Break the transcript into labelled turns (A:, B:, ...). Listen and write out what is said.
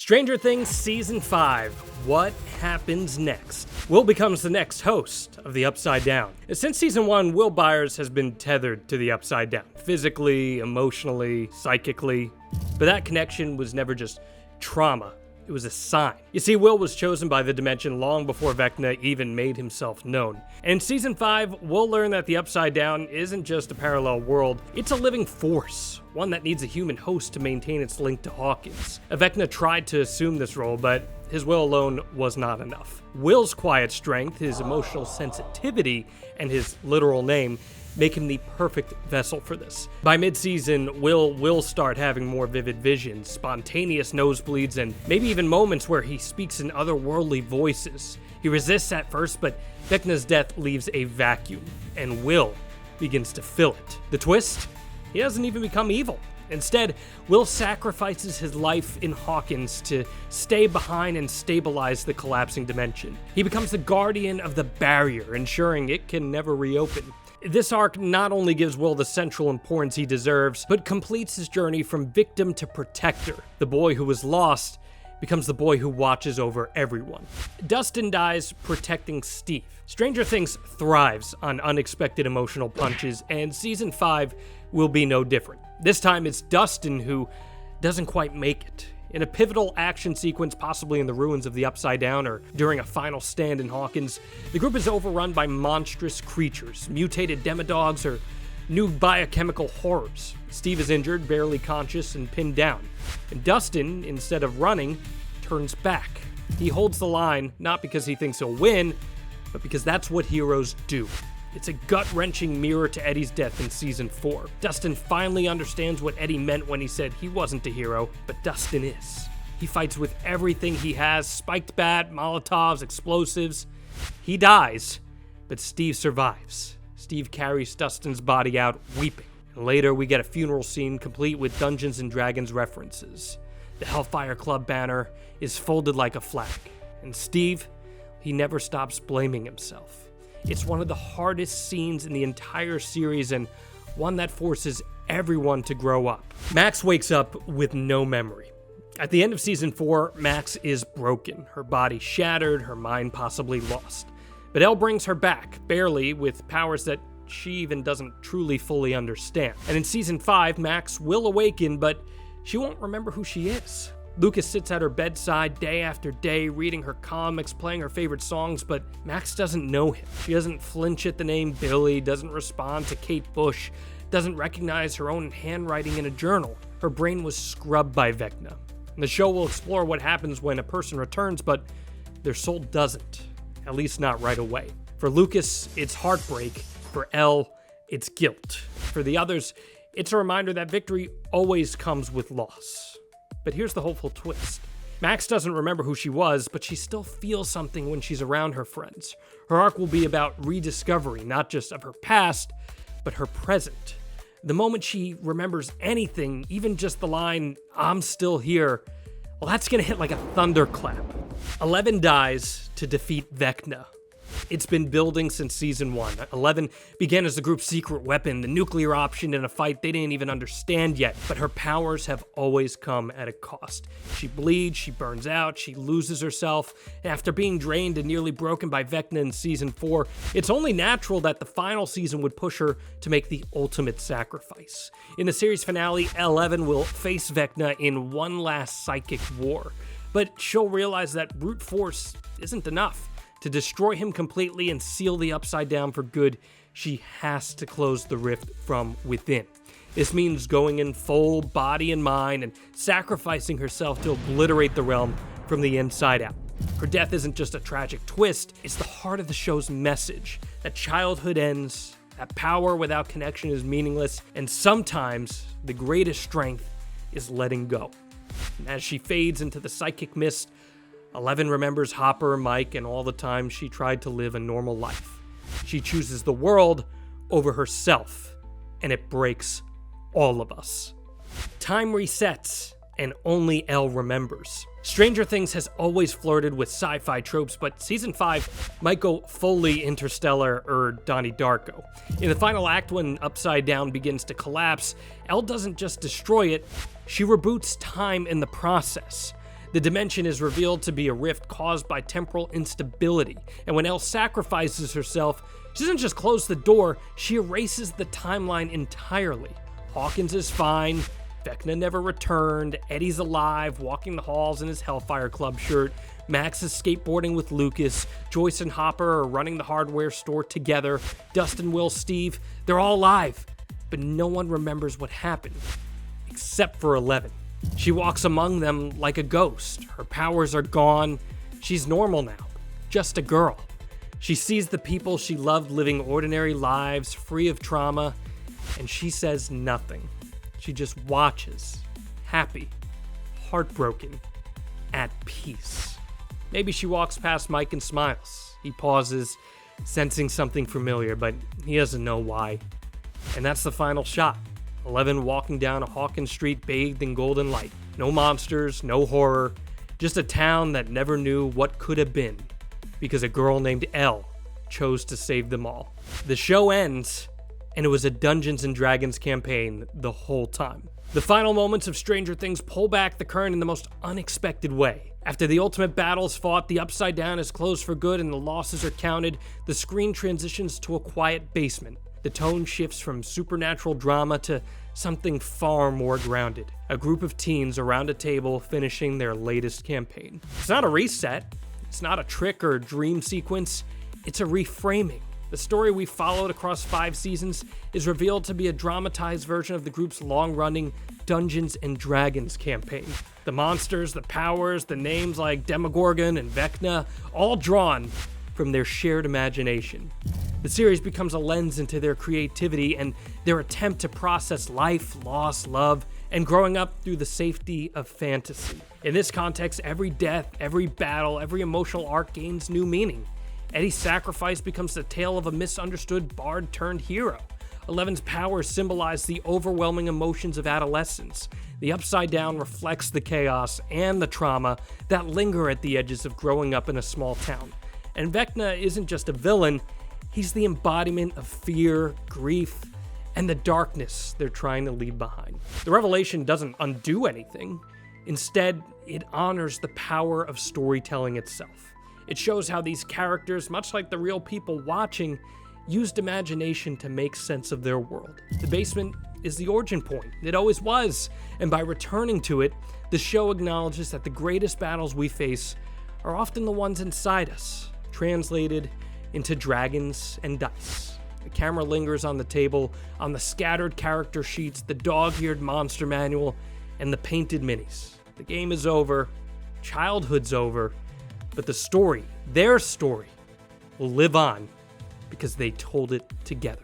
A: Stranger Things Season 5, what happens next? Will becomes the next host of the Upside Down. Since Season 1, Will Byers has been tethered to the Upside Down, physically, emotionally, psychically, but that connection was never just trauma. It was a sign. You see, Will was chosen by the Dimension long before Vecna even made himself known. And in Season 5, we'll learn that the Upside Down isn't just a parallel world, it's a living force, one that needs a human host to maintain its link to Hawkins. Vecna tried to assume this role, but his will alone was not enough. Will's quiet strength, his emotional sensitivity, and his literal name make him the perfect vessel for this. By mid-season, Will start having more vivid visions, spontaneous nosebleeds, and maybe even moments where he speaks in otherworldly voices. He resists at first, but Vecna's death leaves a vacuum, and Will begins to fill it. The twist? He doesn't even become evil. Instead, Will sacrifices his life in Hawkins to stay behind and stabilize the collapsing dimension. He becomes the guardian of the barrier, ensuring it can never reopen. This arc not only gives Will the central importance he deserves, but completes his journey from victim to protector. The boy who was lost becomes the boy who watches over everyone. Dustin dies protecting Steve. Stranger Things thrives on unexpected emotional punches, and Season 5 will be no different. This time it's Dustin who doesn't quite make it. In a pivotal action sequence, possibly in the ruins of the Upside Down or during a final stand in Hawkins, the group is overrun by monstrous creatures, mutated demodogs, or new biochemical horrors. Steve is injured, barely conscious, and pinned down. And Dustin, instead of running, turns back. He holds the line, not because he thinks he'll win, but because that's what heroes do. It's a gut-wrenching mirror to Eddie's death in Season 4. Dustin finally understands what Eddie meant when he said he wasn't a hero, but Dustin is. He fights with everything he has, spiked bat, Molotovs, explosives. He dies, but Steve survives. Steve carries Dustin's body out, weeping. And later, we get a funeral scene complete with Dungeons & Dragons references. The Hellfire Club banner is folded like a flag. And Steve, he never stops blaming himself. It's one of the hardest scenes in the entire series and one that forces everyone to grow up. Max wakes up with no memory. At the end of Season 4, Max is broken, her body shattered, her mind possibly lost. But Elle brings her back, barely, with powers that she even doesn't truly fully understand. And in Season 5, Max will awaken, but she won't remember who she is. Lucas sits at her bedside day after day, reading her comics, playing her favorite songs, but Max doesn't know him. She doesn't flinch at the name Billy, doesn't respond to Kate Bush, doesn't recognize her own handwriting in a journal. Her brain was scrubbed by Vecna. And the show will explore what happens when a person returns, but their soul doesn't, at least not right away. For Lucas, it's heartbreak. For Elle, it's guilt. For the others, it's a reminder that victory always comes with loss. But here's the hopeful twist. Max doesn't remember who she was, but she still feels something when she's around her friends. Her arc will be about rediscovery, not just of her past, but her present. The moment she remembers anything, even just the line, "I'm still here," well, that's gonna hit like a thunderclap. 11 dies to defeat Vecna. It's been building since Season 1. 11 began as the group's secret weapon, the nuclear option in a fight they didn't even understand yet, but her powers have always come at a cost. She bleeds, she burns out, she loses herself, and after being drained and nearly broken by Vecna in Season 4, it's only natural that the final season would push her to make the ultimate sacrifice. In the series finale, 11 will face Vecna in one last psychic war, but she'll realize that brute force isn't enough. To destroy him completely and seal the Upside Down for good, she has to close the rift from within. This means going in full body and mind and sacrificing herself to obliterate the realm from the inside out. Her death isn't just a tragic twist, it's the heart of the show's message, that childhood ends, that power without connection is meaningless, and sometimes the greatest strength is letting go. And as she fades into the psychic mist, 11 remembers Hopper, Mike, and all the time she tried to live a normal life. She chooses the world over herself, and it breaks all of us. Time resets, and only Elle remembers. Stranger Things has always flirted with sci-fi tropes, but Season 5 might go fully Interstellar or Donnie Darko. In the final act, when Upside Down begins to collapse, Elle doesn't just destroy it, she reboots time in the process. The dimension is revealed to be a rift caused by temporal instability, and when Elle sacrifices herself, she doesn't just close the door, she erases the timeline entirely. Hawkins is fine, Vecna never returned, Eddie's alive, walking the halls in his Hellfire Club shirt, Max is skateboarding with Lucas, Joyce and Hopper are running the hardware store together, Dustin, Will, Steve, they're all alive, but no one remembers what happened, except for 11. She walks among them like a ghost, her powers are gone, she's normal now, just a girl. She sees the people she loved living ordinary lives, free of trauma, and she says nothing. She just watches, happy, heartbroken, at peace. Maybe she walks past Mike and smiles. He pauses, sensing something familiar, but he doesn't know why. And that's the final shot. 11 walking down a Hawkins Street bathed in golden light. No monsters, no horror, just a town that never knew what could have been, because a girl named Elle chose to save them all. The show ends, and it was a Dungeons & Dragons campaign the whole time. The final moments of Stranger Things pull back the curtain in the most unexpected way. After the ultimate battle is fought, the Upside Down is closed for good, and the losses are counted, the screen transitions to a quiet basement. The tone shifts from supernatural drama to something far more grounded. A group of teens around a table finishing their latest campaign. It's not a reset. It's not a trick or a dream sequence. It's a reframing. The story we followed across 5 seasons is revealed to be a dramatized version of the group's long-running Dungeons & Dragons campaign. The monsters, the powers, the names like Demogorgon and Vecna, all drawn from their shared imagination. The series becomes a lens into their creativity and their attempt to process life, loss, love, and growing up through the safety of fantasy. In this context, every death, every battle, every emotional arc gains new meaning. Eddie's sacrifice becomes the tale of a misunderstood bard turned hero. 11's powers symbolize the overwhelming emotions of adolescence. The Upside Down reflects the chaos and the trauma that linger at the edges of growing up in a small town. And Vecna isn't just a villain, he's the embodiment of fear, grief, and the darkness they're trying to leave behind. The revelation doesn't undo anything. Instead, it honors the power of storytelling itself. It shows how these characters, much like the real people watching, used imagination to make sense of their world. The basement is the origin point. It always was. And by returning to it, the show acknowledges that the greatest battles we face are often the ones inside us, translated into dragons and dice. The camera lingers on the table, on the scattered character sheets, the dog-eared monster manual, and the painted minis. The game is over, childhood's over, but the story, their story, will live on because they told it together.